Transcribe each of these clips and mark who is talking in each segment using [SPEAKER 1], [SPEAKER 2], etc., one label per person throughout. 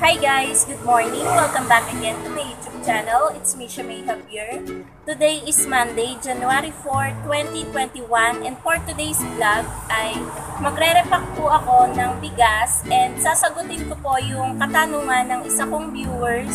[SPEAKER 1] Hi guys! Good morning! Welcome back again to my YouTube channel. It's Misha Mayhab here. Today is Monday, January 4, 2021 and for today's vlog ay magre-repack po ako ng bigas and sasagutin ko po yung katanungan ng isa kong viewers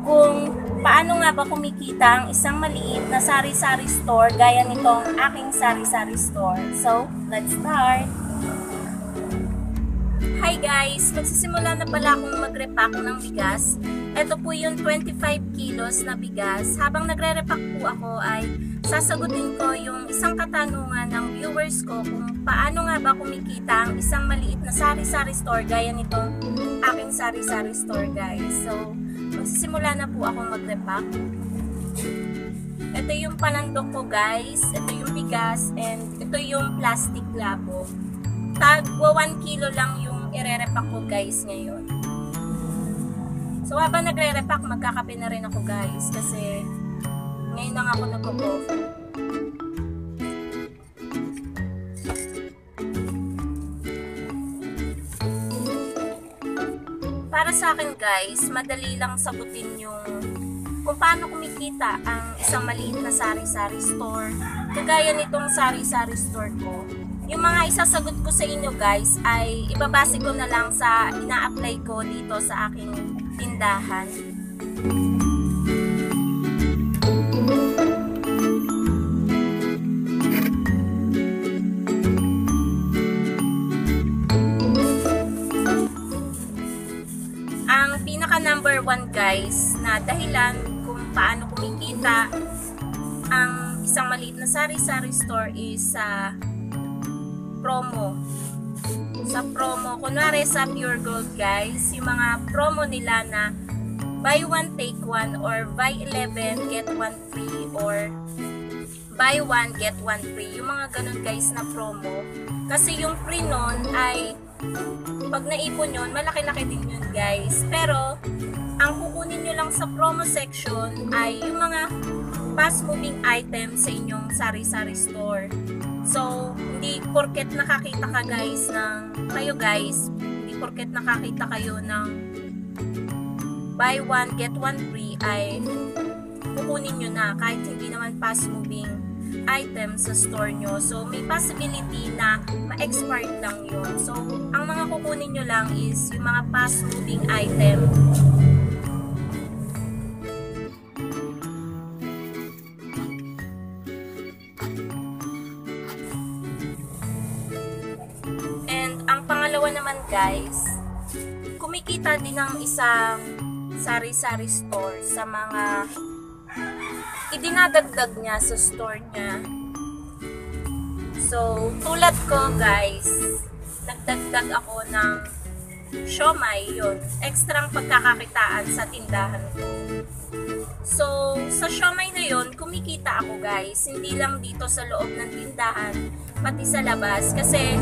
[SPEAKER 1] kung paano nga ba kumikita ang isang maliit na sari-sari store gaya nitong aking sari-sari store. So, let's start! Hi guys! Magsisimula na pala akong mag-repack ng bigas. Ito po yung 25 kilos na bigas. Habang nagre-repack po ako ay sasagutin ko yung isang katanungan ng viewers ko kung paano nga ba kumikita ang isang maliit na sari-sari store gaya nitong aking sari-sari store guys. So, magsisimula na po akong mag-repack. Ito yung panandok ko guys. Ito yung bigas and ito yung plastic labo. Tagwa 1 kilo lang yung ire-repack ko guys ngayon. So habang nagre-repack, magkakape na rin ako guys kasi ngayon lang ako nagko-coffee. Para sa akin guys, madali lang sagutin yung kung paano kumikita ang isang maliit na sari-sari store. Kagaya nitong sari-sari store ko. Yung mga isasagot ko sa inyo guys ay ibabase ko na lang sa ina-apply ko dito sa aking tindahan. Ang pinaka number 1 guys na dahilan kung paano kumikita ang isang maliit na sari-sari store is sa promo. Sa promo, kunwari sa Pure Gold guys, yung mga promo nila na buy 1 take 1 or buy 11 get 1 free or buy 1 get 1 free. Yung mga ganun guys na promo. Kasi yung free nun ay pag naipon yun, malaki-laki din yun guys. Pero ang kukunin nyo lang sa promo section ay yung mga fast moving items sa inyong sari-sari store. So, hindi porket nakakita ka guys ng hindi porket nakakita kayo ng buy 1 get 1 free ay kukunin nyo na kahit hindi naman fast moving item sa store nyo. So, may possibility na ma-expired lang yun. So, ang mga kukunin nyo lang is yung mga fast moving item. Naman guys, kumikita din ng isang sari-sari store sa mga idinadagdag niya sa store niya. So, tulad ko guys, nagdagdag ako ng siomai, yun, ekstrang pagkakakitaan sa tindahan ko. So, sa siomai na yun, kumikita ako guys, hindi lang dito sa loob ng tindahan, pati sa labas, kasi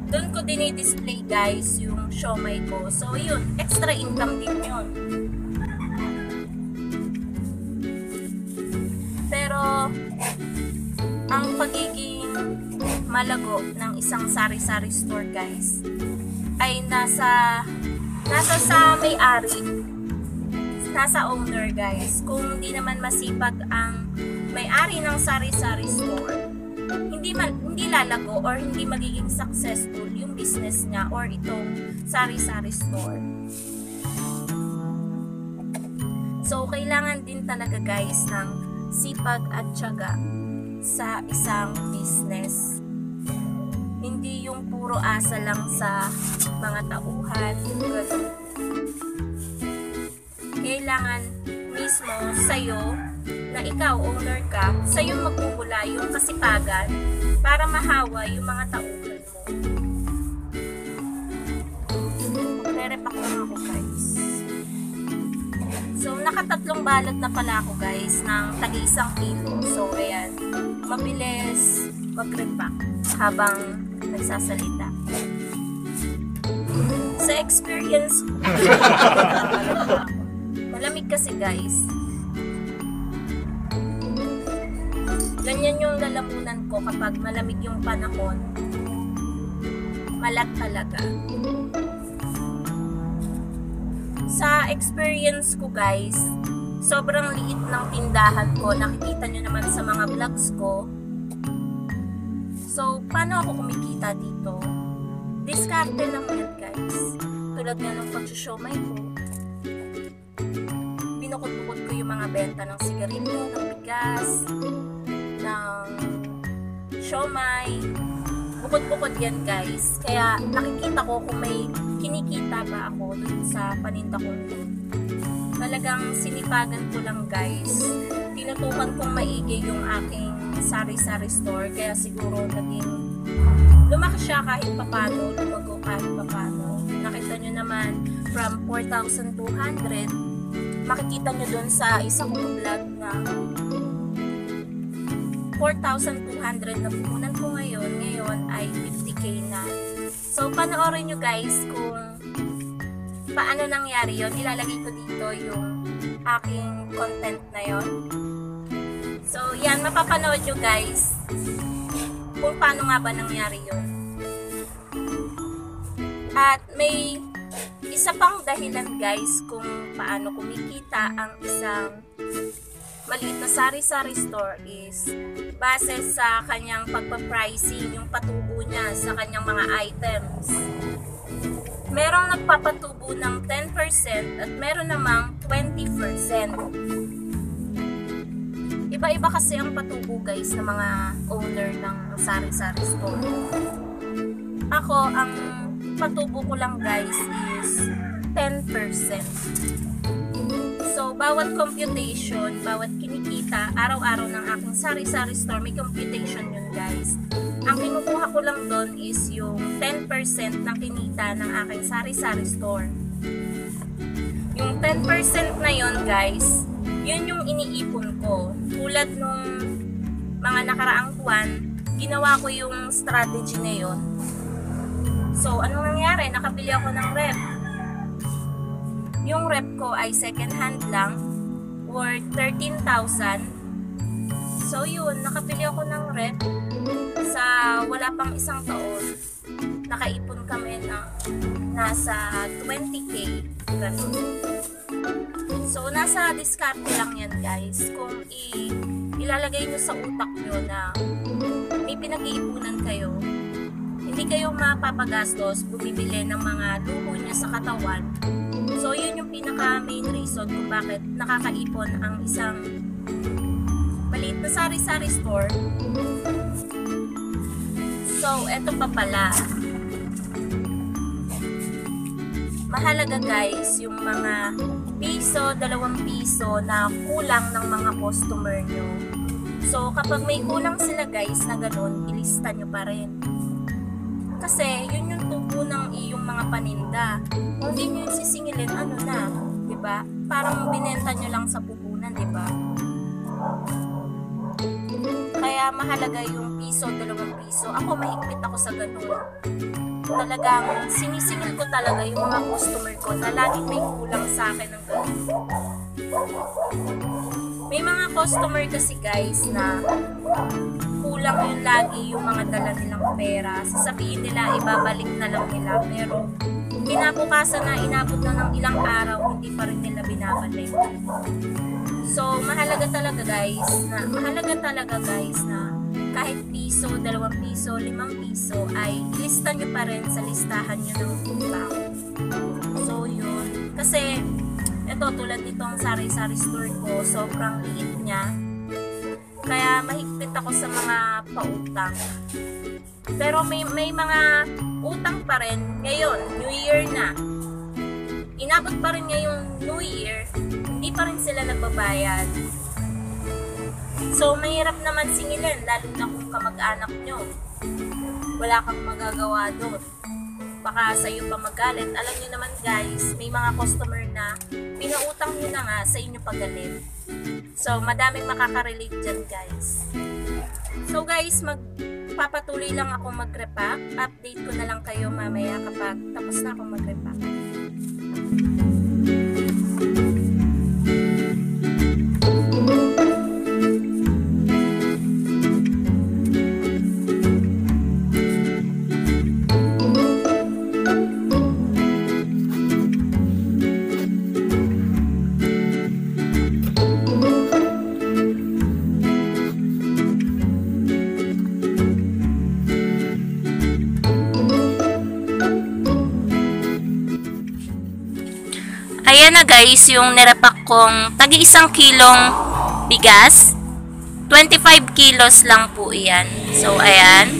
[SPEAKER 1] doon ko din i-display guys yung siomai ko. So yun, extra income din yun. Pero ang pagiging malago ng isang sari-sari store guys ay nasa sa may-ari, nasa owner guys. Kung hindi naman masipag ang may-ari ng sari-sari store, hindi lalago or hindi magiging successful yung business niya or itong sari-sari store. So, kailangan din talaga guys ng sipag at tiyaga sa isang business. Hindi yung puro asa lang sa mga tauhan. Kailangan mismo sa'yo na ikaw, owner ka, sa'yo magmumula yung kasipagan para mahawa yung mga tauhan mo. Magre-repack lang ako guys. So, nakatatlong balot na pala ako guys ng tagi-1 kilo. So, ayan, mabilis mag-repack habang nagsasalita. Sa experience malamig kasi guys. Ganyan yung lalamunan ko kapag malamig yung panahon. Malat talaga. Sa experience ko guys, sobrang liit ng tindahan ko. Nakikita nyo naman sa mga vlogs ko. So, paano ako kumikita dito? Diskarte lang yan guys. Tulad nga ng pagsusyomay ko. Binukod-bukod ko yung mga benta ng sigarilyo, ng bigas, ng siomay. Bukod-bukod yan guys. Kaya nakikita ko kung may kinikita ba ako dun sa paninda ko. Talagang sinipagan ko lang guys. Tinutukan kong maigi yung aking sari-sari store. Kaya siguro naging lumaki siya kahit papano, lumago kahit papano. Nakita nyo naman from 4,200, makikita nyo dun sa isa kong vlog na 4,200 na puhunan ko ngayon ay 50k na. So, panoorin nyo guys kung paano nangyari yon. Ilalagay ko dito yung aking content na yon. So, yan, mapapanood nyo guys kung paano nga ba nangyari yon. At may isa pang dahilan guys kung paano kumikita ang isang maliit na sari-sari store is base sa kanyang pagpa-pricing, yung patubo niya sa kanyang mga items. Merong nagpapatubo ng 10% at meron namang 20%. Iba-iba kasi ang patubo guys ng mga owner ng sari-sari store. Ako, ang patubo ko lang guys is 10%. So, bawat computation, bawat kinikita, araw-araw ng aking sari-sari store, may computation yun guys. Ang kinukuha ko lang doon is yung 10% ng kinita ng aking sari-sari store. Yung 10% na yun guys, yun yung iniipon ko. Tulad nung mga nakaraang buwan, ginawa ko yung strategy na yun. So, anong nangyari? Nakabili ako ng rep. Yung rep ko ay second hand lang worth 13,000. So yun, nakabili ako ng rep sa wala pang isang taon. Nakaipon kami ng nasa 20k. Ganun. So nasa diskarte lang yan guys. Kung ilalagay nyo sa utak nyo na may pinag-iipunan kayo, hindi kayo mapapagastos bumibili ng mga luho nyo sa katawan. So, yun yung pinaka main reason kung bakit nakakaipon ang isang maliit na sari-sari store. So, eto pa pala. Mahalaga guys, yung mga piso, 2 piso na kulang ng mga customer nyo. So, kapag may kulang sila guys na ganun, ilista nyo pa rin. Kasi, yun yung tubo ng iyong mga paninda. Kung hindi nyo yung sisingilin, ano na, diba? Parang binenta nyo lang sa puhunan, diba? Kaya mahalaga yung piso, 2 piso. Ako, mahigpit ako sa ganun. Talagang sinisingil ko talaga yung mga customer ko na laging may kulang sa akin ng ganun. May mga customer kasi guys na kulang yun lagi yung mga dala nilang pera. Sasabihin nila, ibabalik na lang nila. Pero, kinabukasan na, inabot na ng ilang araw, hindi pa rin nila binabalik. So, mahalaga talaga guys na kahit piso, 2 piso, 5 piso, ay ilista nyo pa rin sa listahan nyo ng utang. So, yun. Kasi, ito, tulad nitong sari-sari store ko, sobrang liit niya. Kaya mahigpit ako sa mga pautang. Pero may mga utang pa rin ngayon, New Year na. Inabot pa rin ngayong New Year, hindi pa rin sila nagbabayad. So, mahirap naman singilin, lalo na kung kamag-anak nyo. Wala kang magagawa doon. Baka sa iyo pa magalit. Alam nyo naman guys, may mga customer na pinautang nyo na nga sa inyo pagalit. So, madaming makaka-relate dyan guys. So guys, magpapatuloy lang ako mag-repack. Update ko na lang kayo mamaya kapag tapos na akong mag-repack. ayan na guys, yung nirepack kong tagi 1 kilong bigas. 25 kilos lang po iyan. So, ayan.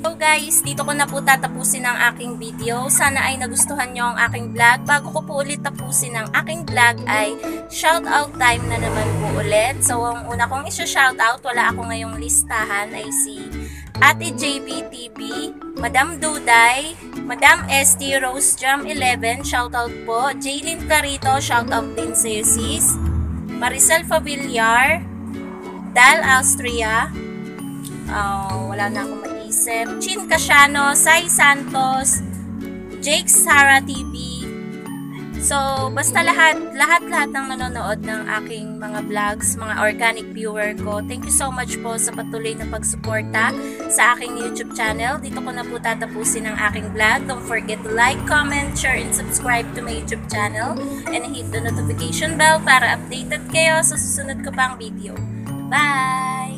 [SPEAKER 1] So guys, dito ko na po tatapusin ang aking video. Sana ay nagustuhan nyo ang aking vlog. Bago ko po ulit tapusin ang aking vlog ay shoutout time na naman po ulit. So ang una kong isa-shoutout, wala ako ngayong listahan, ay si Ate JBTV, Madam Duday, Madam ST Rose Jam 11, shoutout po. Jaylin Carito, shoutout din sa sis. Maricel Favillar, Dal Austria, wala na akong mag-isip. Chin Casiano, Sai Santos, Jake Sara TV. So, basta lahat ng nanonood ng aking mga vlogs, mga organic viewer ko, thank you so much po sa patuloy na pagsuporta sa aking YouTube channel. Dito ko na po tatapusin ang aking vlog. Don't forget to like, comment, share, and subscribe to my YouTube channel. And hit the notification bell para updated kayo sa susunod ko pang video. Bye!